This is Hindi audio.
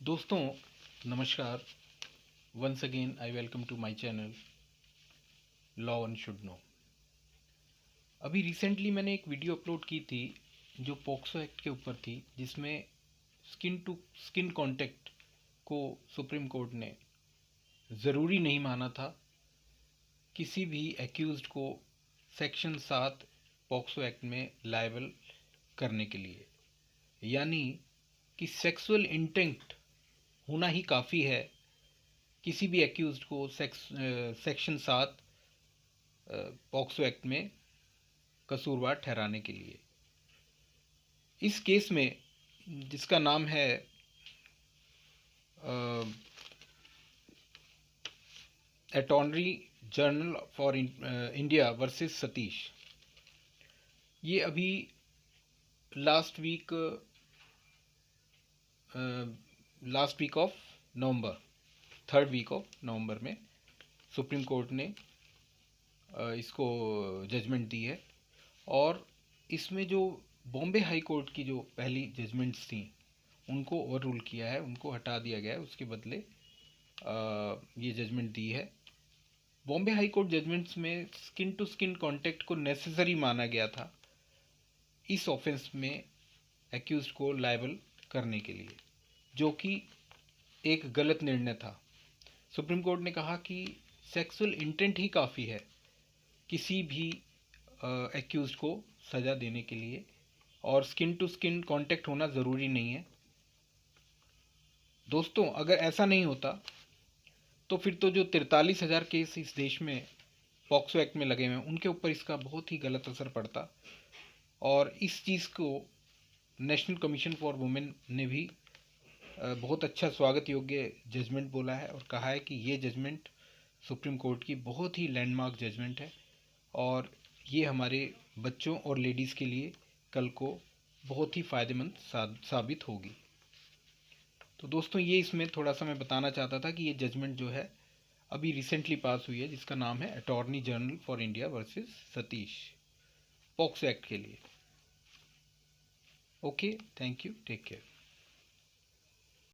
दोस्तों नमस्कार। Once again I welcome to my channel law one should know. अभी रिसेंटली मैंने एक वीडियो अपलोड की थी जो पॉक्सो एक्ट के ऊपर थी, जिसमें स्किन टू स्किन कांटेक्ट को सुप्रीम कोर्ट ने ज़रूरी नहीं माना था किसी भी एक्यूज्ड को सेक्शन 7 पॉक्सो एक्ट में लायबल करने के लिए। यानी कि सेक्सुअल इंटेंट होना ही काफ़ी है किसी भी एक्यूज्ड को सेक्शन 7 पॉक्सो एक्ट में कसूरवार ठहराने के लिए। इस केस में जिसका नाम है attorney general for India versus Satish, ये अभी last week of November, 3rd week of November में सुप्रीम कोर्ट ने इसको जजमेंट दी है। और इसमें जो बॉम्बे हाई कोर्ट की जो पहली जजमेंट्स थी उनको ओवर रूल किया है, उनको हटा दिया गया है, उसके बदले ये जजमेंट दी है। बॉम्बे हाई कोर्ट जजमेंट्स में स्किन टू स्किन कांटेक्ट को नेसेसरी माना गया था इस ऑफेंस में एक्यूज्ड को लायबल करने के लिए, जो कि एक गलत निर्णय था। सुप्रीम कोर्ट ने कहा कि सेक्सुअल इंटेंट ही काफ़ी है किसी भी एक्यूज्ड को सज़ा देने के लिए, और स्किन टू स्किन कांटेक्ट होना ज़रूरी नहीं है। दोस्तों, अगर ऐसा नहीं होता तो फिर तो जो 43,000 केस इस देश में पॉक्सो एक्ट में लगे हुए हैं उनके ऊपर इसका बहुत ही गलत असर पड़ता। और इस चीज़ को नेशनल कमीशन फॉर वुमेन ने भी बहुत अच्छा स्वागत योग्य जजमेंट बोला है और कहा है कि ये जजमेंट सुप्रीम कोर्ट की बहुत ही लैंडमार्क जजमेंट है और ये हमारे बच्चों और लेडीज़ के लिए कल को बहुत ही फ़ायदेमंद साबित होगी। तो दोस्तों, ये इसमें थोड़ा सा मैं बताना चाहता था कि ये जजमेंट जो है अभी रिसेंटली पास हुई है, जिसका नाम है attorney general for India versus Satish, POCSO act के लिए। Okay, thank you, take care.